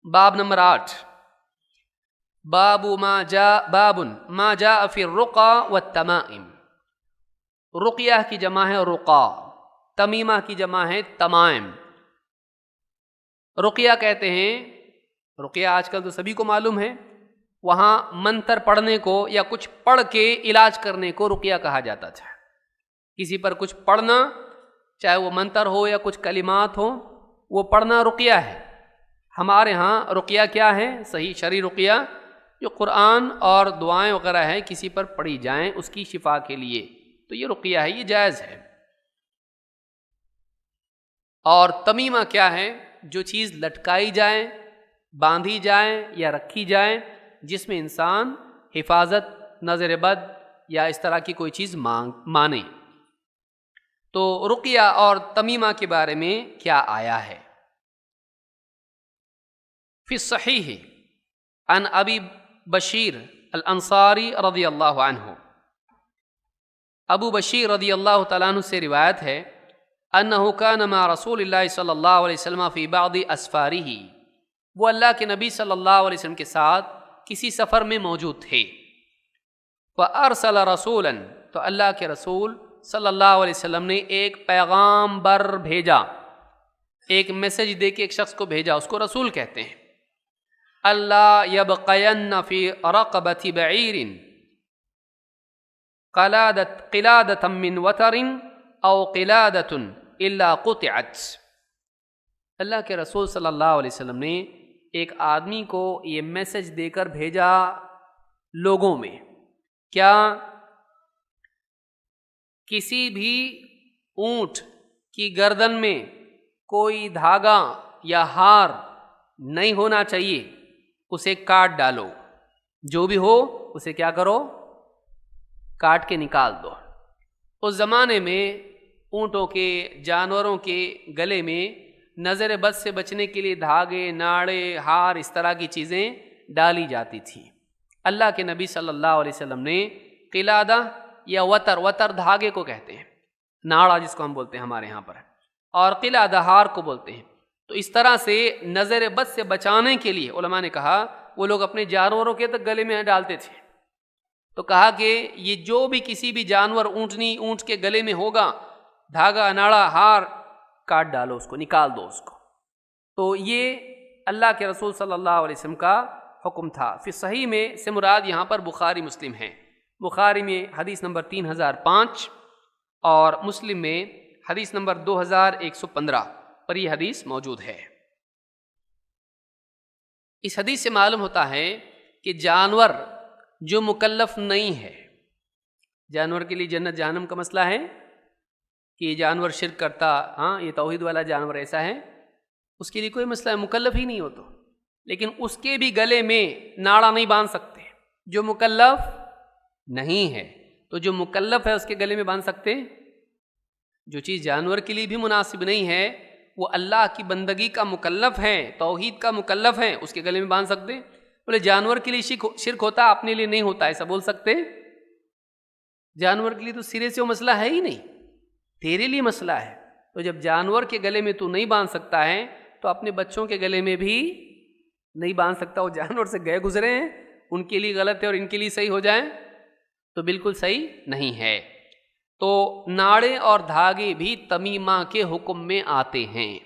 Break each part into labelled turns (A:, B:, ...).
A: باب نمبر 8، بابن ما جاء فی الرقى والتمائم۔ رقیہ کی جمع ہے رقا، تمیمہ کی جمع ہے تمائم۔ رقیہ کہتے ہیں، رقیہ آج کل تو سبھی کو معلوم ہے، وہاں منتر پڑھنے کو یا کچھ پڑھ کے علاج کرنے کو رقیہ کہا جاتا تھا۔ کسی پر کچھ پڑھنا، چاہے وہ منتر ہو یا کچھ کلمات ہو، وہ پڑھنا رقیہ ہے۔ ہمارے ہاں رقیہ کیا ہے؟ صحیح شرعی رقیہ جو قرآن اور دعائیں وغیرہ ہیں کسی پر پڑھی جائیں اس کی شفا کے لیے، تو یہ رقیہ ہے، یہ جائز ہے۔ اور تمیمہ کیا ہے؟ جو چیز لٹکائی جائے، باندھی جائے یا رکھی جائے جس میں انسان حفاظت، نظر بد یا اس طرح کی کوئی چیز مانے۔ تو رقیہ اور تمیمہ کے بارے میں کیا آیا ہے؟ فی الصحیح عن ابی بشیر الانصاری رضی اللہ عنہ، ابو بشیر رضی اللہ تعالیٰ عنہ سے روایت ہے، انہ کان مع رسول اللہ صلی اللہ علیہ وسلم فی بعض اسفارہ، وہ اللہ کے نبی صلی اللہ علیہ وسلم کے ساتھ کسی سفر میں موجود تھے۔ فارسل رسولا، تو اللہ کے رسول صلی اللہ علیہ وسلم نے ایک پیغام بر بھیجا، ایک میسج دے کے ایک شخص کو بھیجا، اس کو رسول کہتے ہیں۔ اللہ یبقین فی رقبۃ بعیر قلادۃ من وتر او قلادۃ الا قطعت۔ اللہ کے رسول صلی اللہ علیہ وسلم نے ایک آدمی کو یہ میسج دے کر بھیجا لوگوں میں، کیا؟ کسی بھی اونٹ کی گردن میں کوئی دھاگا یا ہار نہیں ہونا چاہیے، اسے کاٹ ڈالو، جو بھی ہو اسے کیا کرو؟ کاٹ کے نکال دو۔ اس زمانے میں اونٹوں کے، جانوروں کے گلے میں نظر بد سے بچنے کے لیے دھاگے، ناڑے، ہار، اس طرح کی چیزیں ڈالی جاتی تھیں۔ اللہ کے نبی صلی اللہ علیہ وسلم نے قلادہ یا وتر دھاگے کو کہتے ہیں، ناڑا جس کو ہم بولتے ہیں ہمارے یہاں پر، اور قلادہ ہار کو بولتے ہیں۔ تو اس طرح سے نظر بد سے بچانے کے لیے علماء نے کہا وہ لوگ اپنے جانوروں کے تک گلے میں ڈالتے تھے۔ تو کہا کہ یہ جو بھی کسی بھی جانور، اونٹنی، اونٹ کے گلے میں ہوگا دھاگا، ناڑا، ہار، کاٹ ڈالو، اس کو نکال دو اس کو۔ تو یہ اللہ کے رسول صلی اللہ علیہ وسلم کا حکم تھا۔ فی صحیح میں سے مراد یہاں پر بخاری مسلم ہے۔ بخاری میں حدیث نمبر 3005 اور مسلم میں حدیث نمبر 2115 پر یہ حدیث موجود ہے۔ اس حدیث سے معلوم ہوتا ہے کہ جانور جو مکلف نہیں ہے، جانور کے لیے جنت جہنم کا مسئلہ ہے کہ یہ جانور شرک کرتا، ہاں یہ توحید والا جانور ایسا ہے، اس کے لیے کوئی مسئلہ ہے، مکلف ہی نہیں ہو تو، لیکن اس کے بھی گلے میں ناڑا نہیں باندھ سکتے جو مکلف نہیں ہے۔ تو جو مکلف ہے اس کے گلے میں باندھ سکتے؟ جو چیز جانور کے لیے بھی مناسب نہیں ہے، وہ اللہ کی بندگی کا مکلف ہے، توحید کا مکلف ہے، اس کے گلے میں باندھ سکتے؟ بولے جانور کے لیے شرک ہوتا، اپنے لیے نہیں ہوتا، ایسا بول سکتے؟ جانور کے لیے تو سرے سے وہ مسئلہ ہے ہی نہیں، تیرے لیے مسئلہ ہے۔ تو جب جانور کے گلے میں تو نہیں باندھ سکتا ہے تو اپنے بچوں کے گلے میں بھی نہیں باندھ سکتا۔ وہ جانور سے گئے گزرے ہیں، ان کے لیے غلط ہے اور ان کے لیے صحیح ہو جائیں تو بالکل صحیح نہیں ہے۔ تو ناڑے اور دھاگے بھی تمیمہ کے حکم میں آتے ہیں۔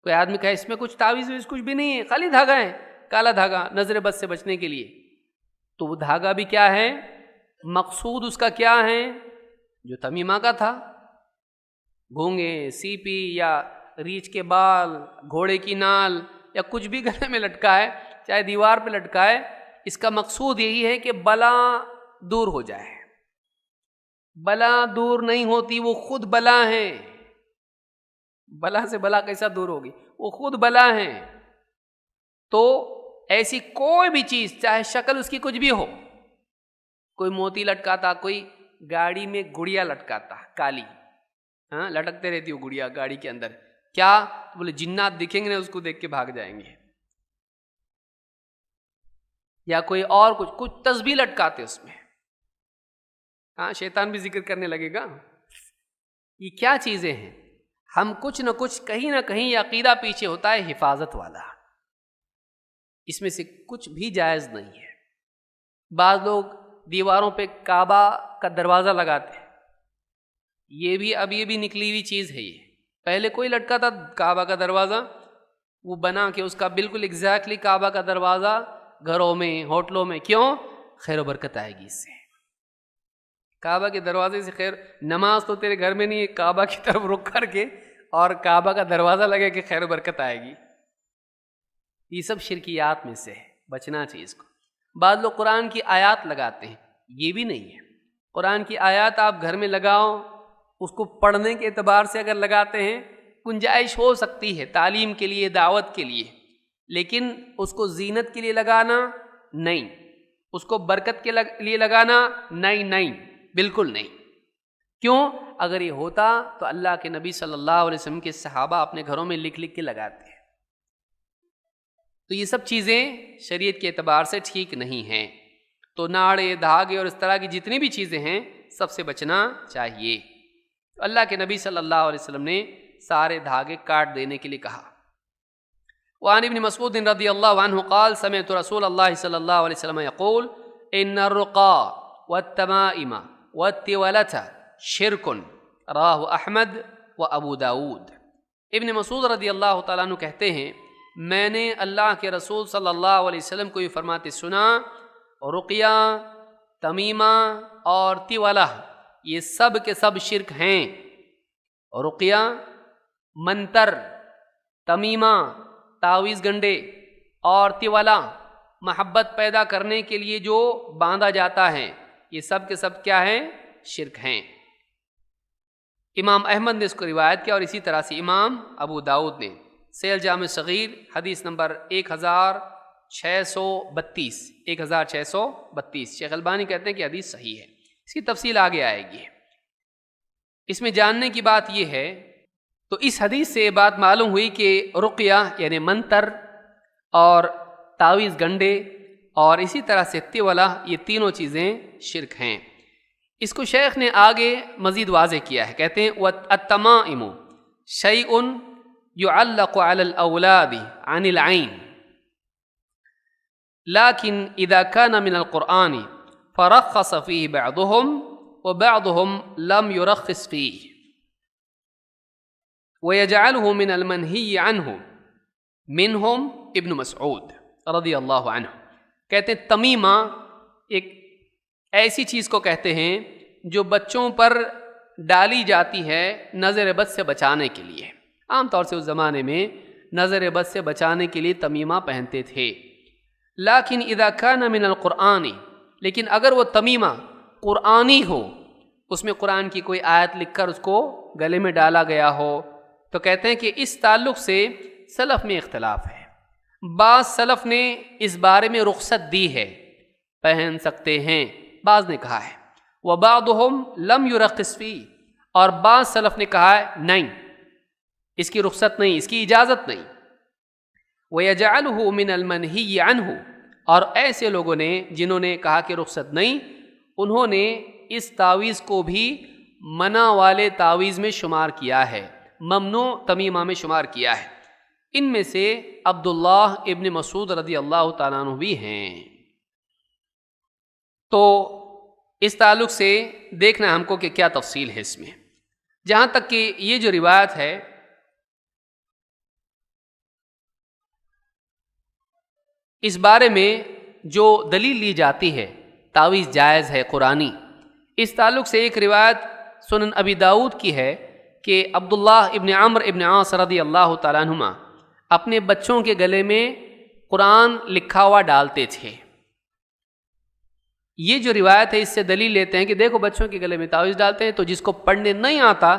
A: کوئی آدمی کہے اس میں کچھ تعویذ ویز کچھ بھی نہیں ہے، خالی دھاگا ہے، کالا دھاگا، نظر بد سے بچنے کے لیے، تو وہ دھاگا بھی کیا ہے؟ مقصود اس کا کیا ہے؟ جو تمیمہ کا تھا، گھونگے، سیپی یا ریچھ کے بال، گھوڑے کی نال یا کچھ بھی گلے میں لٹکا ہے، چاہے دیوار پہ لٹکا ہے، اس کا مقصود یہی ہے کہ بلا دور ہو جائے۔ بلا دور نہیں ہوتی، وہ خود بلا ہے۔ بلا سے بلا کیسا دور ہوگی؟ وہ خود بلا ہے۔ تو ایسی کوئی بھی چیز، چاہے شکل اس کی کچھ بھی ہو، کوئی موتی لٹکاتا، کوئی گاڑی میں گڑیا لٹکاتا کالی، ہاں لٹکتے رہتی وہ گڑیا گاڑی کے اندر، کیا؟ تو بولے جنات دکھیں گے اس کو دیکھ کے بھاگ جائیں گے۔ یا کوئی اور کچھ تسبیح لٹکاتے اس میں، ہاں شیطان بھی ذکر کرنے لگے گا۔ یہ کیا چیزیں ہیں؟ ہم کچھ نہ کچھ کہیں نہ کہیں یہ عقیدہ پیچھے ہوتا ہے حفاظت والا، اس میں سے کچھ بھی جائز نہیں ہے۔ بعض لوگ دیواروں پہ کعبہ کا دروازہ لگاتے ہیں، یہ بھی نکلی ہوئی چیز ہے۔ یہ پہلے کوئی لٹکا تھا کعبہ کا دروازہ، وہ بنا کے اس کا بالکل ایگزیکٹلی کعبہ کا دروازہ گھروں میں، ہوٹلوں میں، کیوں؟ خیر و برکت آئے گی اس سے۔ کعبہ کے دروازے سے خیر، نماز تو تیرے گھر میں نہیں ہے، کعبہ کی طرف رخ کر کے اور کعبہ کا دروازہ لگے کہ خیر و برکت آئے گی۔ یہ سب شرکیات میں سے ہے، بچنا چاہیے اس کو۔ بعض لوگ قرآن کی آیات لگاتے ہیں، یہ بھی نہیں ہے۔ قرآن کی آیات آپ گھر میں لگاؤ، اس کو پڑھنے کے اعتبار سے اگر لگاتے ہیں گنجائش ہو سکتی ہے، تعلیم کے لیے، دعوت کے لیے، لیکن اس کو زینت کے لیے لگانا نہیں، اس کو برکت کے لیے لگانا نہیں، بالکل نہیں۔ کیوں؟ اگر یہ ہوتا تو اللہ کے نبی صلی اللہ علیہ وسلم کے صحابہ اپنے گھروں میں لکھ کے لگاتے ہیں۔ تو یہ سب چیزیں شریعت کے اعتبار سے ٹھیک نہیں ہیں۔ تو ناڑے، دھاگے اور اس طرح کی جتنی بھی چیزیں ہیں سب سے بچنا چاہیے۔ تو اللہ کے نبی صلی اللہ علیہ وسلم نے سارے دھاگے کاٹ دینے کے لیے کہا۔ وعن ابن مسعود رضی اللہ عنہ قال سمعت رسول اللہ صلی اللہ علیہ وسلم یقول ان الرقا والتمائم والتولة شرک راہ احمد و ابو داود۔ ابن مسعود رضی اللہ تعالیٰ عنہ کہتے ہیں میں نے اللہ کے رسول صلی اللہ علیہ وسلم کو یہ فرماتے سنا، رقیہ، تمیمہ اور تولہ یہ سب کے سب شرک ہیں۔ رقیہ، منتر، تمیمہ، تعویذ گنڈے، اور تولہ محبت پیدا کرنے کے لیے جو باندھا جاتا ہے، یہ سب کے سب کیا ہیں؟ شرک ہیں۔ امام احمد نے اس کو روایت کیا، اور اسی طرح سے امام ابو داؤد نے سیل جامع صغیر حدیث نمبر 1632 شیخ البانی کہتے ہیں کہ حدیث صحیح ہے۔ اس کی تفصیل آگے آئے گی۔ اس میں جاننے کی بات یہ ہے، تو اس حدیث سے یہ بات معلوم ہوئی کہ رقیہ یعنی منتر اور تعویذ گنڈے اور اسی طرح سے تولہ یہ تینوں چیزیں شرک ہیں۔ اس کو شیخ نے آگے مزید واضح کیا ہے، کہتے ہیں التمائم شیء يعلق على الأولاد عن العين لكن إذا كان من القرآن فرخص فيه بعضهم وبعضهم لم يرخص فيه ويجعله من المنهي عنه منهم ابن مسعود رضی اللہ عنہ۔ کہتے ہیں تمیمہ ایک ایسی چیز کو کہتے ہیں جو بچوں پر ڈالی جاتی ہے نظر بد سے بچانے کے لیے۔ عام طور سے اس زمانے میں نظر بد سے بچانے کے لیے تمیمہ پہنتے تھے۔ لیکن اذا کان من القرآن، لیکن اگر وہ تمیمہ قرآنی ہو، اس میں قرآن کی کوئی آیت لکھ کر اس کو گلے میں ڈالا گیا ہو، تو کہتے ہیں کہ اس تعلق سے سلف میں اختلاف ہے۔ بعض سلف نے اس بارے میں رخصت دی ہے، پہن سکتے ہیں، بعض نے کہا ہے وَبَعْضُهُمْ لَمْ يُرَخِّصْ فِيهِ، اور بعض سلف نے کہا ہے نہیں، اس کی رخصت نہیں، اس کی اجازت نہیں۔ وَيَجْعَلُهُ مِنَ الْمَنْهِيِّ عَنْهُ، اور ایسے لوگوں نے جنہوں نے کہا کہ رخصت نہیں، انہوں نے اس تعویذ کو بھی منع والے تعویذ میں شمار کیا ہے، ممنوع تمیمہ میں شمار کیا ہے۔ ان میں سے عبداللہ ابن مسعود رضی اللہ تعالیٰ عنہ بھی ہیں۔ تو اس تعلق سے دیکھنا ہم کو کہ کیا تفصیل ہے اس میں۔ جہاں تک کہ یہ جو روایت ہے اس بارے میں جو دلیل لی جاتی ہے تعویذ جائز ہے قرآنی، اس تعلق سے ایک روایت سنن ابی داؤد کی ہے کہ عبداللہ ابن عمرو ابن عاص رضی اللہ تعالیٰ عنہما اپنے بچوں کے گلے میں قرآن لکھا ہوا ڈالتے تھے۔ یہ جو روایت ہے اس سے دلیل لیتے ہیں کہ دیکھو بچوں کے گلے میں تعویذ ڈالتے ہیں تو جس کو پڑھنے نہیں آتا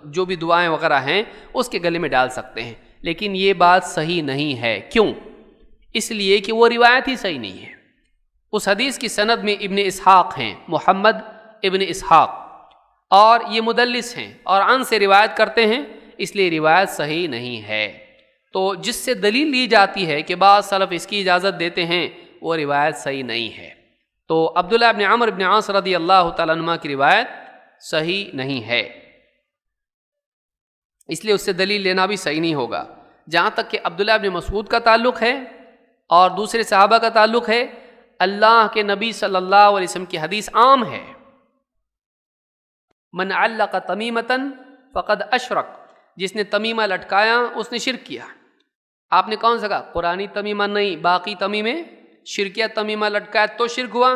A: جو بھی دعائیں وغیرہ ہیں اس کے گلے میں ڈال سکتے ہیں، لیکن یہ بات صحیح نہیں ہے۔ کیوں؟ اس لیے کہ وہ روایت ہی صحیح نہیں ہے۔ اس حدیث کی سند میں ابن اسحاق ہیں، محمد ابن اسحاق، اور یہ مدلس ہیں اور عن سے روایت کرتے ہیں، اس لیے روایت صحیح نہیں ہے۔ تو جس سے دلیل لی جاتی ہے کہ بعض سلف اس کی اجازت دیتے ہیں وہ روایت صحیح نہیں ہے۔ تو عبداللہ ابن عمرو ابن عاص رضی اللہ تعالیٰ عنہ کی روایت صحیح نہیں ہے، اس لیے اس سے دلیل لینا بھی صحیح نہیں ہوگا۔ جہاں تک کہ عبداللہ ابن مسعود کا تعلق ہے اور دوسرے صحابہ کا تعلق ہے، اللہ کے نبی صلی اللہ علیہ وسلم کی حدیث عام ہے، من علق تمیمتن فقد اشرک، جس نے تمیمہ لٹکایا اس نے شرک کیا۔ آپ نے کون سا کہا؟ قرآنی تمیمہ نہیں، باقی تمیمے، شرکیہ تمیمہ لٹکایا تو شرک ہوا۔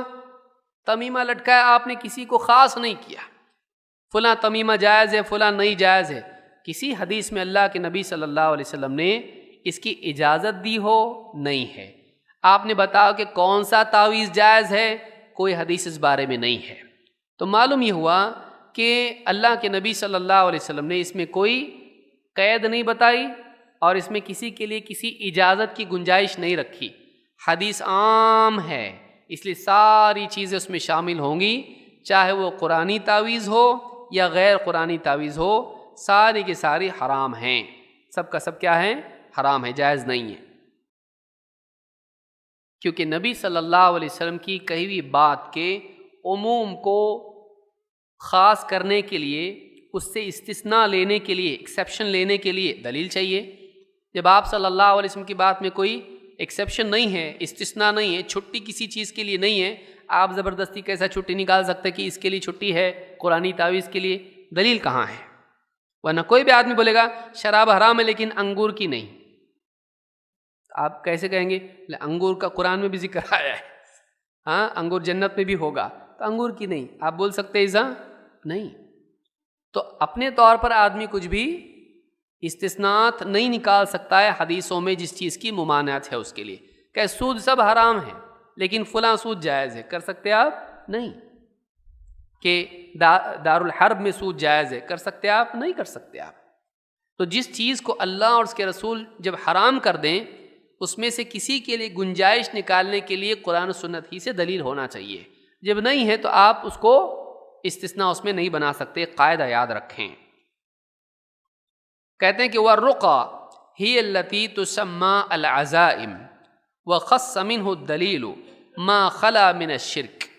A: تمیمہ لٹکایا آپ نے کسی کو خاص نہیں کیا، فلاں تمیمہ جائز ہے فلاں نہیں جائز ہے، کسی حدیث میں اللہ کے نبی صلی اللہ علیہ وسلم نے اس کی اجازت دی ہو؟ نہیں ہے۔ آپ نے بتاؤ کہ کون سا تعویذ جائز ہے؟ کوئی حدیث اس بارے میں نہیں ہے۔ تو معلوم یہ ہوا کہ اللہ کے نبی صلی اللہ علیہ وسلم نے اس میں کوئی قید نہیں بتائی اور اس میں کسی کے لیے کسی اجازت کی گنجائش نہیں رکھی۔ حدیث عام ہے، اس لیے ساری چیزیں اس میں شامل ہوں گی، چاہے وہ قرآنی تعویذ ہو یا غیر قرآنی تعویذ ہو، ساری کی ساری حرام ہیں، سب کا سب کیا ہے؟ حرام ہے، جائز نہیں ہے۔ کیونکہ نبی صلی اللہ علیہ وسلم کی کہی ہوئی بات کے عموم کو خاص کرنے کے لیے، اس سے استثناء لینے کے لیے، ایکسیپشن لینے کے لیے دلیل چاہیے۔ جب آپ صلی اللہ علیہ وسلم کی بات میں کوئی ایکسیپشن نہیں ہے، استثناء نہیں ہے، چھٹی کسی چیز کے لیے نہیں ہے، آپ زبردستی کیسا چھٹی نکال سکتے کہ اس کے لیے چھٹی ہے، قرآنی تعویذ کے لیے؟ دلیل کہاں ہے؟ ورنہ کوئی بھی آدمی بولے گا شراب حرام ہے لیکن انگور کی نہیں، آپ کیسے کہیں گے؟ انگور کا قرآن میں بھی ذکر آیا ہے، ہاں انگور جنت میں بھی ہوگا، تو انگور کی نہیں، آپ بول سکتے ایسا نہیں؟ تو اپنے طور پر آدمی کچھ بھی استثناءات نہیں نکال سکتا ہے حدیثوں میں جس چیز کی ممانعت ہے اس کے لیے، کہ سود سب حرام ہے لیکن فلاں سود جائز ہے، کر سکتے آپ؟ نہیں۔ کہ دار الحرب میں سود جائز ہے، کر سکتے آپ؟ نہیں کر سکتے آپ۔ تو جس چیز کو اللہ اور اس کے رسول جب حرام کر دیں، اس میں سے کسی کے لیے گنجائش نکالنے کے لیے قرآن و سنت ہی سے دلیل ہونا چاہیے، جب نہیں ہے تو آپ اس کو استثناء اس میں نہیں بنا سکتے، قاعدہ یاد رکھیں۔ کہتے ہیں کہ وَالرُّقَى هِيَ الَّتِي تُسَمَّى الْعَزَائِمُ وَخَصَّ مِنْهُ الدَّلِيلُ مَا خَلَا مِنَ الشِّرْكِ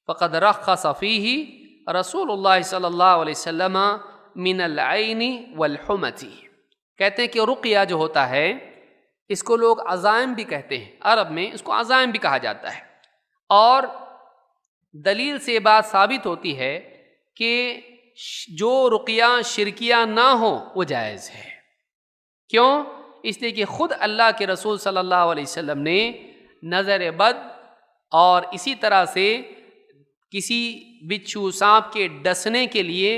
A: فَقَدْ رَخَّصَ فِيهِ رسول اللہ صلی اللہ علیہ وسلم مِنَ الْعَيْنِ وَالْحُمَةِ۔ کہتے ہیں کہ رقیہ جو ہوتا ہے اس کو لوگ عزائم بھی کہتے ہیں، عرب میں اس کو عزائم بھی کہا جاتا ہے، اور دلیل سے بات ثابت ہوتی ہے کہ جو رقیہ شرکیہ نہ ہو وہ جائز ہے۔ کیوں؟ اس لیے کہ خود اللہ کے رسول صلی اللہ علیہ وسلم نے نظر بد اور اسی طرح سے کسی بچھو سانپ کے ڈسنے کے لیے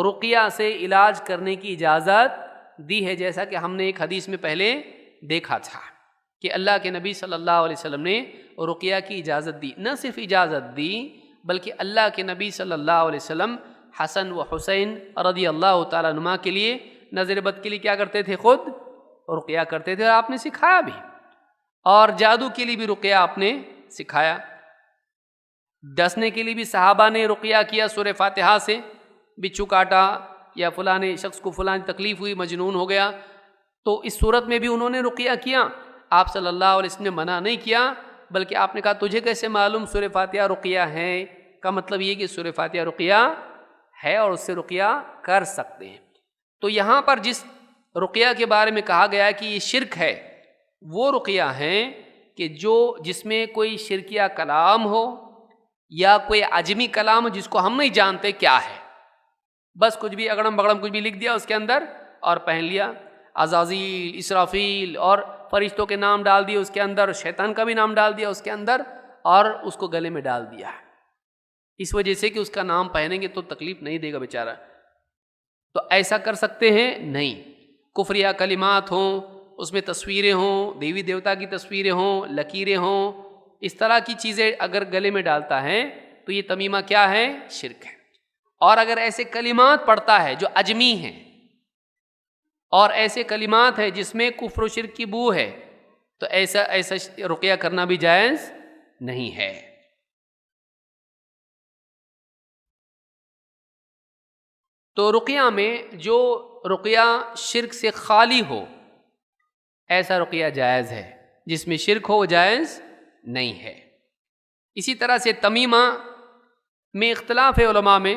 A: رقیہ سے علاج کرنے کی اجازت دی ہے، جیسا کہ ہم نے ایک حدیث میں پہلے دیکھا تھا کہ اللہ کے نبی صلی اللہ علیہ وسلم نے رقیہ کی اجازت دی۔ نہ صرف اجازت دی بلکہ اللہ کے نبی صلی اللہ علیہ وسلم حسن و حسین رضی اللہ تعالیٰ عنہما کے لیے نظر بد کے لیے کیا کرتے تھے؟ خود رقیہ کرتے تھے، اور آپ نے سکھایا بھی، اور جادو کے لیے بھی رقیہ آپ نے سکھایا، ڈسنے کے لیے بھی صحابہ نے رقیہ کیا سورہ فاتحہ سے، بچھو کاٹا یا فلاں شخص کو فلاں تکلیف ہوئی، مجنون ہو گیا، تو اس صورت میں بھی انہوں نے رقیہ کیا۔ آپ صلی اللہ علیہ وسلم نے منع نہیں کیا، بلکہ آپ نے کہا تجھے کیسے معلوم سورہ فاتحہ رقیہ ہے؟ کا مطلب یہ کہ سورہ فاتحہ رقیہ ہے اور اس سے رقیہ کر سکتے ہیں۔ تو یہاں پر جس رقیہ کے بارے میں کہا گیا کہ یہ شرک ہے، وہ رقیہ ہیں کہ جس میں کوئی شرکیہ کلام ہو یا کوئی عجمی کلام ہو جس کو ہم نہیں جانتے کیا ہے، بس کچھ بھی اگڑم بگڑم کچھ بھی لکھ دیا اس کے اندر اور پہن لیا، عزازیل، اسرافیل اور فرشتوں کے نام ڈال دیے اس کے اندر، شیطان کا بھی نام ڈال دیا اس کے اندر، اور اس کو گلے میں ڈال دیا، اس وجہ سے کہ اس کا نام پہنیں گے تو تکلیف نہیں دے گا بیچارہ۔ تو ایسا کر سکتے ہیں؟ نہیں۔ کفریہ کلمات ہوں، اس میں تصویریں ہوں، دیوی دیوتا کی تصویریں ہوں، لکیریں ہوں، اس طرح کی چیزیں اگر گلے میں ڈالتا ہے تو یہ تمیمہ کیا ہے؟ شرک ہے۔ اور اگر ایسے کلمات پڑھتا ہے جو عجمی ہیں اور ایسے کلمات ہیں جس میں کفر و شرک کی بو ہے، تو ایسا رقیہ کرنا بھی جائز نہیں ہے۔ تو رقیہ میں جو رقیہ شرک سے خالی ہو ایسا رقیہ جائز ہے، جس میں شرک ہو وہ جائز نہیں ہے۔ اسی طرح سے تمیمہ میں اختلاف ہے علماء میں،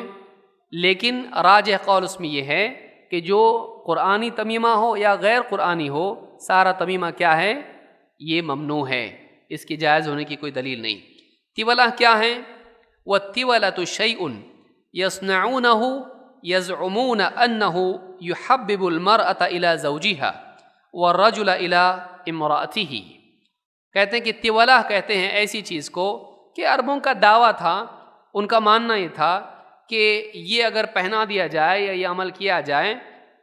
A: لیکن راجح قول اس میں یہ ہے کہ جو قرآنی تمیمہ ہو یا غیر قرآنی ہو، سارا تمیمہ کیا ہے؟ یہ ممنوع ہے۔ اس کی جائز ہونے کی کوئی دلیل نہیں۔ تیولہ کیا ہے؟ وَالتِّوَلَةُ شَيْءٌ يَصْنَعُونَهُ يَزْعُمُونَ أَنَّهُ يُحَبِّبُ الْمَرْأَةَ إِلَى زَوْجِهَا وَالرَّجُلَ إِلَى امْرَأَتِهِ۔ کہتے ہیں کہ تیولہ کہتے ہیں ایسی چیز کو کہ عربوں کا دعویٰ تھا، ان کا ماننا یہ تھا کہ یہ اگر پہنا دیا جائے یا یہ عمل کیا جائے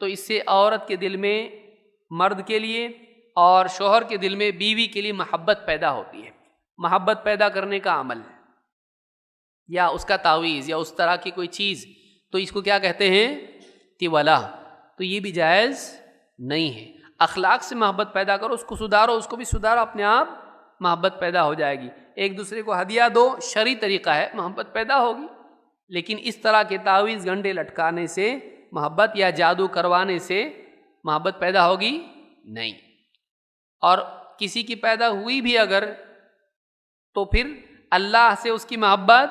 A: تو اس سے عورت کے دل میں مرد کے لیے اور شوہر کے دل میں بیوی کے لیے محبت پیدا ہوتی ہے۔ محبت پیدا کرنے کا عمل یا اس کا تعویذ یا اس طرح کی کوئی چیز، تو اس کو کیا کہتے ہیں؟ تیولہ۔ تو یہ بھی جائز نہیں ہے۔ اخلاق سے محبت پیدا کرو، اس کو سدھارو، اس کو بھی سدھارو، اپنے آپ محبت پیدا ہو جائے گی۔ ایک دوسرے کو ہدیہ دو، شرعی طریقہ ہے، محبت پیدا ہوگی۔ لیکن اس طرح کے تعویذ گنڈے لٹکانے سے محبت یا جادو کروانے سے محبت پیدا ہوگی نہیں۔ اور کسی کی پیدا ہوئی بھی اگر تو پھر اللہ سے اس کی محبت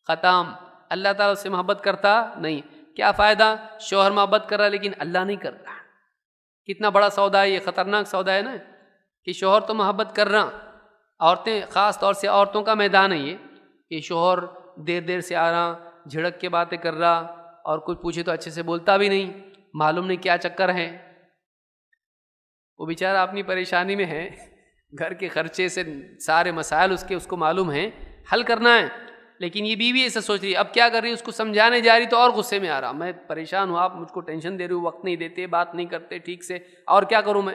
A: ختم، اللہ تعالیٰ اس سے محبت کرتا نہیں۔ کیا فائدہ؟ شوہر محبت کر رہا لیکن اللہ نہیں کر رہا۔ کتنا بڑا سودا ہے یہ، خطرناک سودا ہے نا، کہ شوہر تو محبت کر رہا، عورتیں خاص طور سے عورتوں کا میدان ہے یہ، کہ شوہر دیر سے آ رہا، جھڑک کے باتیں کر رہا، اور کچھ پوچھے تو اچھے سے بولتا بھی نہیں، معلوم نہیں کیا چکر ہے۔ وہ بیچارہ اپنی پریشانی میں ہے، گھر کے خرچے سے سارے مسائل اس کو معلوم ہیں، حل کرنا ہے، لیکن یہ بیوی ایسا سوچ رہی ہے، اب کیا کر رہی ہے، اس کو سمجھانے جا رہی تو اور غصے میں آ رہا، میں پریشان ہوں، آپ مجھ کو ٹینشن دے رہے ہو، وقت نہیں دیتے، بات نہیں کرتے ٹھیک سے، اور کیا کروں میں؟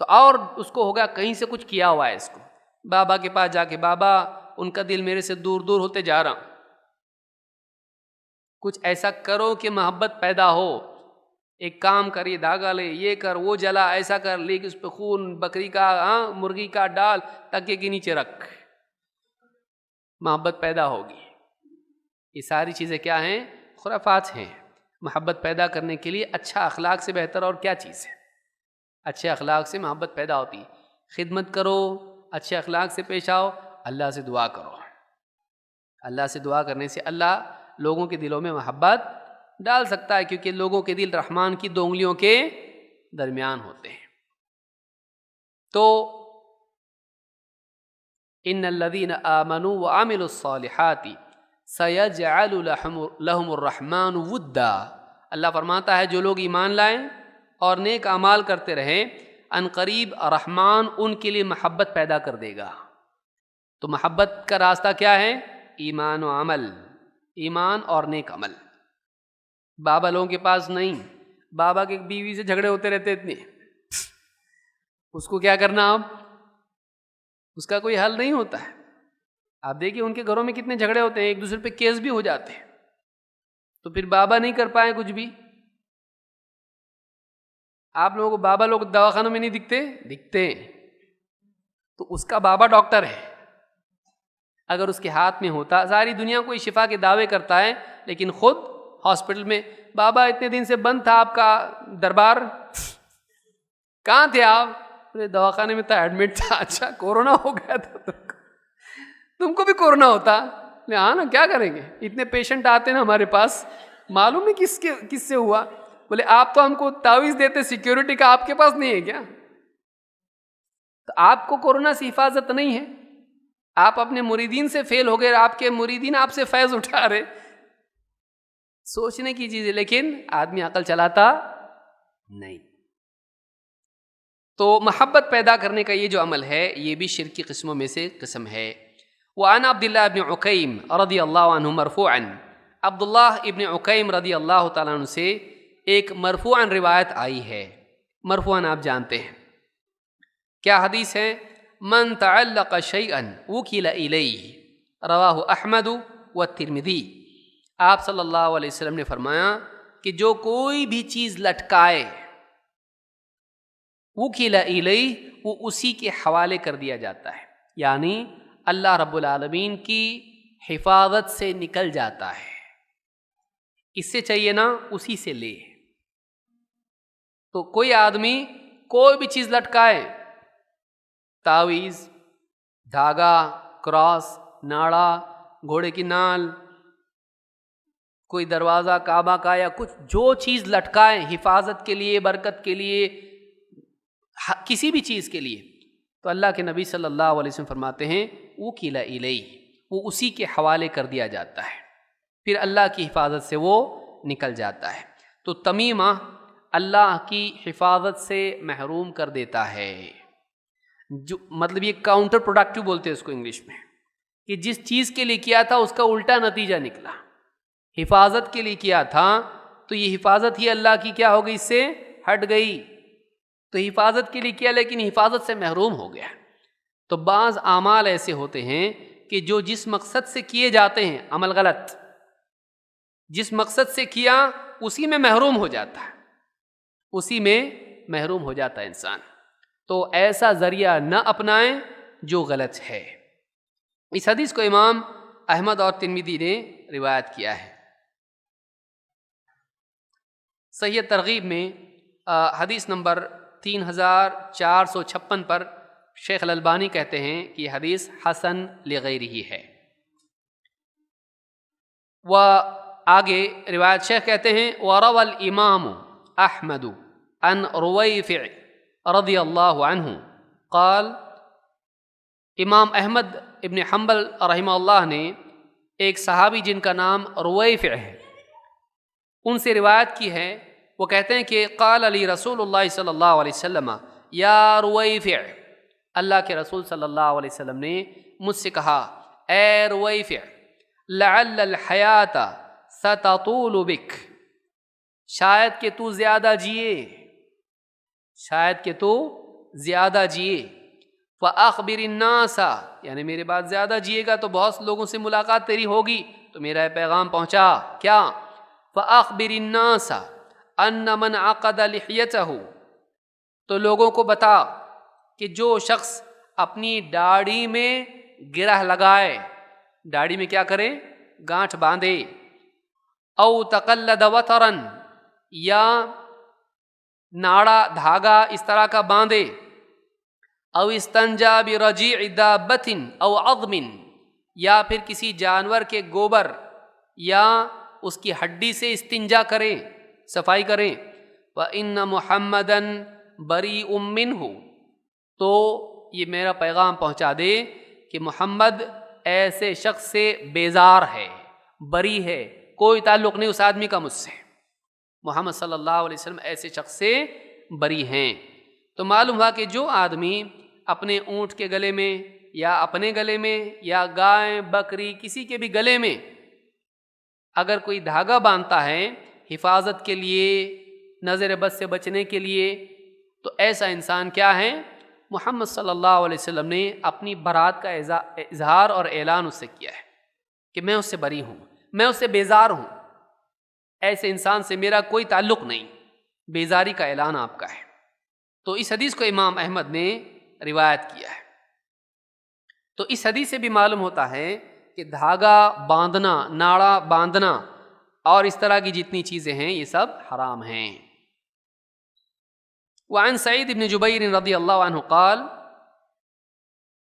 A: تو اور اس کو ہوگا کہیں سے کچھ کیا ہوا ہے اس کو، بابا کے پاس جا کے، بابا ان کا دل میرے سے دور دور ہوتے جا رہا، کچھ ایسا کرو کہ محبت پیدا ہو، ایک کام کر، یہ دھاگا لے، یہ کر، وہ جلا، ایسا کر، لے کے اس پہ خون بکری کا مرغی کا ڈال، تکے کے نیچے رکھ، محبت پیدا ہوگی۔ یہ ساری چیزیں کیا ہیں؟ خرافات ہیں۔ محبت پیدا کرنے کے لیے اچھا اخلاق سے بہتر اور کیا چیز ہے؟ اچھے اخلاق سے محبت پیدا ہوتی ہے۔ خدمت کرو، اچھے اخلاق سے پیش آؤ، اللہ سے دعا کرو۔ اللہ سے دعا کرنے سے اللہ لوگوں کے دلوں میں محبت ڈال سکتا ہے، کیونکہ لوگوں کے دل رحمان کی 2 انگلیوں کے درمیان ہوتے ہیں۔ تو ان الذین آمنوا وعملوا الصالحات سیجعل لهم الرحمن ودا، اللہ فرماتا ہے جو لوگ ایمان لائیں اور نیک اعمال کرتے رہیں، ان قریب رحمان ان کے لیے محبت پیدا کر دے گا۔ تو محبت کا راستہ کیا ہے؟ ایمان و عمل، ایمان اور نیک عمل۔ بابا لوگوں کے پاس نہیں، بابا کے بیوی سے جھگڑے ہوتے رہتے اتنے، اس کو کیا کرنا؟ اب اس کا کوئی حل نہیں ہوتا ہے۔ آپ دیکھیے ان کے گھروں میں کتنے جھگڑے ہوتے ہیں، ایک دوسرے پہ کیس بھی ہو جاتے ہیں، تو پھر بابا نہیں کر پائے کچھ بھی۔ آپ لوگوں کو بابا لوگ دواخانوں میں نہیں دکھتے ہیں، تو اس کا بابا ڈاکٹر ہے۔ اگر اس کے ہاتھ میں ہوتا، ساری دنیا کوئی شفا کے دعوے کرتا ہے لیکن خود ہاسپٹل میں، بابا اتنے دن سے بند تھا آپ کا دربار، کہاں تھے آپ؟ دواخانے میں تھا، ایڈمٹ تھا۔ اچھا کورونا ہو گیا تھا تم کو بھی کورونا ہوتا؟ ہاں نا، کیا کریں گے، اتنے پیشنٹ آتے نا ہمارے پاس، معلوم نہیں کس سے ہوا۔ بولے آپ تو ہم کو تعویذ دیتے سیکیورٹی کا، آپ کے پاس نہیں ہے کیا؟ تو آپ کو کورونا سے حفاظت نہیں ہے، آپ اپنے مریدین سے فیل ہو گئے، آپ کے مریدین آپ سے فیض اٹھا رہے۔ سوچنے کی چیز ہے، لیکن آدمی عقل چلاتا نہیں۔ تو محبت پیدا کرنے کا یہ جو عمل ہے، یہ بھی شرک کی قسموں میں سے قسم ہے۔ وعن عبداللہ ابن عقیم رضی اللہ عنہ مرفوعا، عبداللہ ابن عقیم رضی اللہ تعالیٰ عنہ سے ایک مرفوعا روایت آئی ہے۔ مرفوعا آپ جانتے ہیں کیا حدیث ہے؟ من تعلق شیئا وکل الیہ، رواہ احمد والترمذی۔ آپ صلی اللہ علیہ وسلم نے فرمایا کہ جو کوئی بھی چیز لٹکائے، وکل الیہ، وہ اسی کے حوالے کر دیا جاتا ہے، یعنی اللہ رب العالمین کی حفاظت سے نکل جاتا ہے۔ اس سے چاہیے نا، اسی سے لے۔ تو کوئی آدمی کوئی بھی چیز لٹکائے، تعویذ، دھاگا، کراس، ناڑا، گھوڑے کی نال، کوئی دروازہ کعبہ کا یا کچھ، جو چیز لٹکائے حفاظت کے لیے، برکت کے لیے، کسی بھی چیز کے لیے، تو اللہ کے نبی صلی اللہ علیہ وسلم فرماتے ہیں وکیل الیہ، وہ اسی کے حوالے کر دیا جاتا ہے، پھر اللہ کی حفاظت سے وہ نکل جاتا ہے۔ تو تمیمہ اللہ کی حفاظت سے محروم کر دیتا ہے، جو مطلب یہ کاؤنٹر پروڈکٹیو بولتے ہیں اس کو انگلش میں، کہ جس چیز کے لیے کیا تھا اس کا الٹا نتیجہ نکلا۔ حفاظت کے لیے کیا تھا تو یہ حفاظت ہی اللہ کی کیا ہو گئی، اس سے ہٹ گئی۔ تو حفاظت کے لیے کیا لیکن حفاظت سے محروم ہو گیا۔ تو بعض اعمال ایسے ہوتے ہیں کہ جو جس مقصد سے کیے جاتے ہیں، عمل غلط، جس مقصد سے کیا اسی میں محروم ہو جاتا ہے، اسی میں محروم ہو جاتا ہے انسان۔ تو ایسا ذریعہ نہ اپنائیں جو غلط ہے۔ اس حدیث کو امام احمد اور ترمذی نے روایت کیا ہے۔ صحیح ترغیب میں حدیث نمبر 3456 پر شیخ الالبانی کہتے ہیں کہ یہ حدیث حسن لغیرہ ہے۔ و آگے روایت شیخ کہتے ہیں وروى الامام احمد عن رویفع رضی اللہ عنہ قال، امام احمد ابن حنبل رحمہ اللہ نے ایک صحابی جن کا نام رویفع ہے ان سے روایت کی ہے، وہ کہتے ہیں کہ قال علی رسول اللہ صلی اللہ علیہ وسلم یا رویفع، اللہ کے رسول صلی اللہ علیہ وسلم نے مجھ سے کہا اے رویفع لعل الحیات ستطول بک، شاید کہ تو زیادہ جیے، شاید کہ تو زیادہ جیے، فاخبر الناس، یعنی میرے بعد زیادہ جیے گا تو بہت لوگوں سے ملاقات تیری ہوگی، تو میرا پیغام پہنچا کیا، فاخبر الناس ان من عقد لحیتہ، تو لوگوں کو بتا کہ جو شخص اپنی داڑھی میں گرہ لگائے، داڑھی میں کیا کرے، گانٹھ باندھے، او تقلد وترا، یا ناڑا دھاگا اس طرح کا باندھے، او استنجا برجیع دابۃ او عظم، یا پھر کسی جانور کے گوبر یا اس کی ہڈی سے استنجا کریں، صفائی کریں، وَإِنَّ مُحَمَّدًا بَرِيءٌ مِّنْهُ، تو یہ میرا پیغام پہنچا دے کہ محمد ایسے شخص سے بیزار ہے، بری ہے، کوئی تعلق نہیں اس آدمی کا مجھ سے، محمد صلی اللہ علیہ وسلم ایسے شخص سے بری ہیں۔ تو معلوم ہوا کہ جو آدمی اپنے اونٹ کے گلے میں یا اپنے گلے میں یا گائے بکری کسی کے بھی گلے میں اگر کوئی دھاگا باندھتا ہے حفاظت کے لیے، نظر بد سے بچنے کے لیے، تو ایسا انسان کیا ہے، محمد صلی اللہ علیہ وسلم نے اپنی برات کا اظہار اور اعلان اس سے کیا ہے کہ میں اس سے بری ہوں، میں اس سے بیزار ہوں، ایسے انسان سے میرا کوئی تعلق نہیں، بیزاری کا اعلان آپ کا ہے۔ تو اس حدیث کو امام احمد نے روایت کیا ہے۔ تو اس حدیث سے بھی معلوم ہوتا ہے کہ دھاگا باندھنا، ناڑا باندھنا اور اس طرح کی جتنی چیزیں ہیں یہ سب حرام ہیں۔ وعن سعید بن جبیر رضی اللہ عنہ قال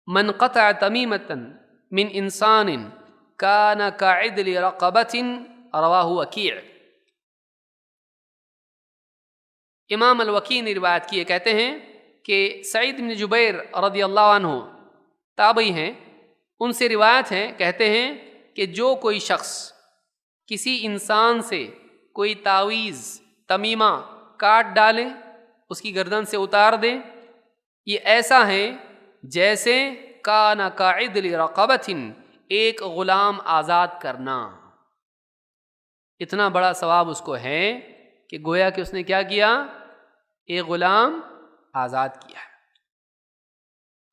A: من قطع تمیمة من انسان کان کعدل رقبۃ، رواہ وکیع۔ امام الوکیع نے روایت کی، کہتے ہیں کہ سعید بن جبیر رضی اللہ عنہ تابعی ہیں، ان سے روایت ہے، کہتے ہیں کہ جو کوئی شخص کسی انسان سے کوئی تعویذ تمیمہ کاٹ ڈالے، اس کی گردن سے اتار دے، یہ ایسا ہے جیسے کان کعدل رقبۃ، ایک غلام آزاد کرنا۔ اتنا بڑا ثواب اس کو ہے کہ گویا کہ اس نے کیا کیا، ایک غلام آزاد کیا۔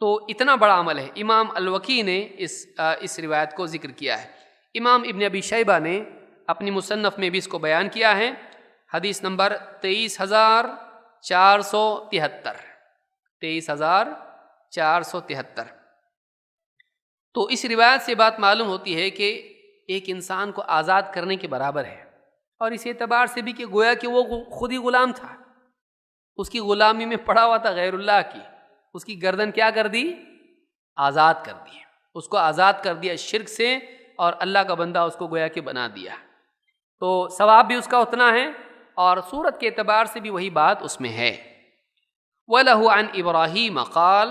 A: تو اتنا بڑا عمل ہے۔ امام الوکیع نے اس روایت کو ذکر کیا ہے۔ امام ابن ابی شیبہ نے اپنی مصنف میں بھی اس کو بیان کیا ہے، حدیث نمبر 23473، 23473۔ تو اس روایت سے بات معلوم ہوتی ہے کہ ایک انسان کو آزاد کرنے کے برابر ہے، اور اس اعتبار سے بھی کہ گویا کہ وہ خود ہی غلام تھا، اس کی غلامی میں پڑا ہوا تھا غیر اللہ کی، اس کی گردن کیا کر دی، آزاد کر دی، اس کو آزاد کر دیا شرک سے، اور اللہ کا بندہ اس کو گویا کہ بنا دیا۔ تو ثواب بھی اس کا اتنا ہے، اور صورت کے اعتبار سے بھی وہی بات اس میں ہے۔ وَلَهُ عَنْ إِبْرَاهِيمَ قَالَ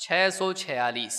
A: 646।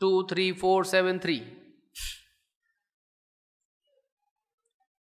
A: 23473।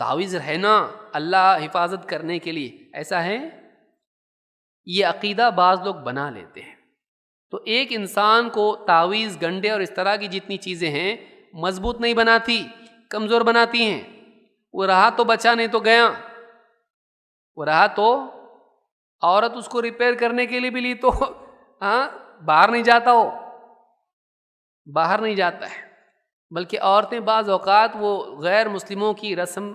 A: تعویذ رہنا اللہ حفاظت کرنے کے لیے، ایسا ہے؟ یہ عقیدہ بعض لوگ بنا لیتے ہیں۔ تو ایک انسان کو تعویذ، گنڈے اور اس طرح کی جتنی چیزیں ہیں مضبوط نہیں بناتی، کمزور بناتی ہیں۔ وہ رہا تو بچا، نہیں تو گیا۔ وہ رہا تو عورت اس کو ریپیئر کرنے کے لیے بھی لی تو باہر نہیں جاتا، ہو باہر نہیں جاتا ہے۔ بلکہ عورتیں بعض اوقات وہ غیر مسلموں کی رسم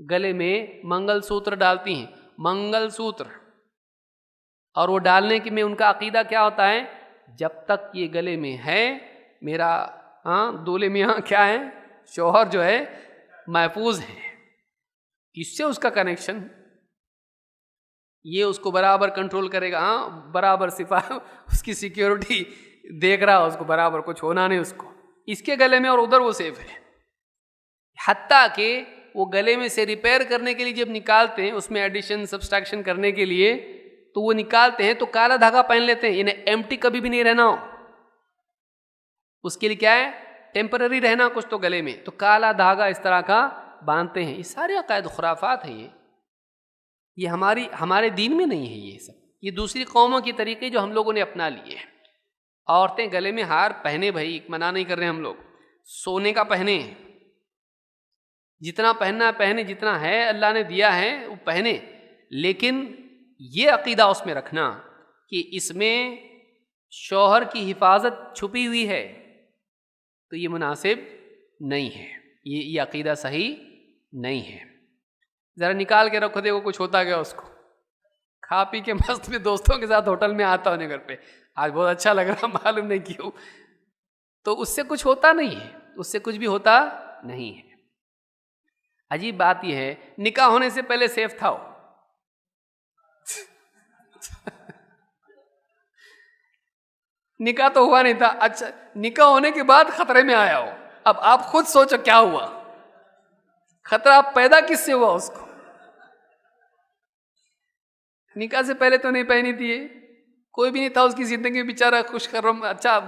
A: گلے میں منگل سوتر ڈالتی ہیں، منگل سوتر، اور وہ ڈالنے کے میں ان کا عقیدہ کیا ہوتا ہے؟ جب تک یہ گلے میں ہے میرا دولے میاں کیا ہے، شوہر جو ہے محفوظ ہے۔ اس سے اس کا کنیکشن، یہ اس کو برابر کنٹرول کرے گا، برابر اس کی سیکیورٹی دیکھ رہا، اس کو برابر کچھ ہونا نہیں اس کو، اس کے گلے میں اور ادھر وہ سیف ہے۔ حتیٰ کہ وہ گلے میں سے ریپیئر کرنے کے لیے جب نکالتے ہیں، اس میں ایڈیشن سبسٹریکشن کرنے کے لیے، تو وہ نکالتے ہیں تو کالا دھاگا پہن لیتے ہیں، یعنی ایمٹی کبھی بھی نہیں رہنا ہو۔ اس کے لیے کیا ہے؟ ٹیمپرری رہنا کچھ تو گلے میں، تو کالا دھاگا اس طرح کا باندھتے ہیں۔ یہ سارے عقائد خرافات ہیں، یہ ہمارے دین میں نہیں ہے۔ یہ سب یہ دوسری قوموں کی طریقے جو ہم لوگوں نے اپنا لیے ہیں۔ عورتیں گلے میں ہار پہنے، بھائی منع نہیں کر رہے ہم لوگ، سونے کا پہنے، جتنا پہننا ہے پہنے، جتنا ہے اللہ نے دیا ہے وہ پہنے، لیکن یہ عقیدہ اس میں رکھنا کہ اس میں شوہر کی حفاظت چھپی ہوئی ہے، تو یہ مناسب نہیں ہے، یہ عقیدہ صحیح نہیں ہے۔ ذرا نکال کے رکھو، دیکھو کچھ ہوتا گیا اس کو، کھا پی کے مست میں دوستوں کے ساتھ ہوٹل میں آتا ہونے گھر پہ، آج بہت اچھا لگ رہا، معلوم نہیں کیوں، تو اس سے کچھ ہوتا نہیں ہے، اس سے کچھ بھی ہوتا نہیں ہے۔ عجیب بات یہ ہے، نکاح ہونے سے پہلے سیف تھا، نکاح تو ہوا نہیں تھا، اچھا نکاح ہونے کے بعد خطرے میں آیا ہو۔ اب آپ خود سوچو کیا ہوا، خطرہ آپ پیدا کس سے ہوا؟ اس کو نکاح سے پہلے تو نہیں پہنی تھی، کوئی بھی نہیں تھا اس کی زندگی میں، بیچارہ خوش خرم اچھا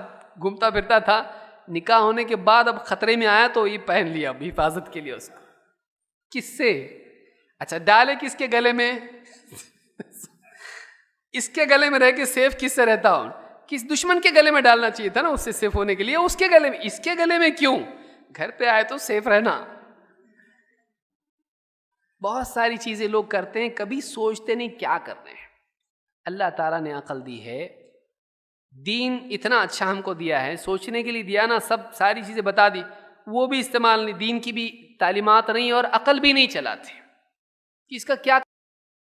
A: گھومتا پھرتا تھا، نکاح ہونے کے بعد اب خطرے میں آیا تو یہ پہن لیا اب حفاظت کے لیے اس کو۔ کس سے؟ اچھا ڈالے کس کے گلے میں؟ اس کے گلے میں رہ کے سیف کس سے رہتا ہوں؟ کس دشمن کے گلے میں ڈالنا چاہیے تھا نا اس سے سیف ہونے کے لیے، اس کے گلے میں، اس کے گلے میں کیوں؟ گھر پہ آئے تو سیف رہنا۔ بہت ساری چیزیں لوگ کرتے ہیں، کبھی سوچتے نہیں کیا کر رہے ہیں۔ اللہ تعالیٰ نے عقل دی ہے، دین اتنا اچھا ہم کو دیا ہے، سوچنے کے لیے دیا نا، سب ساری چیزیں بتا دی، وہ بھی استعمال نہیں، دین کی بھی تعلیمات نہیں اور عقل بھی نہیں چلاتے کہ اس کا کیا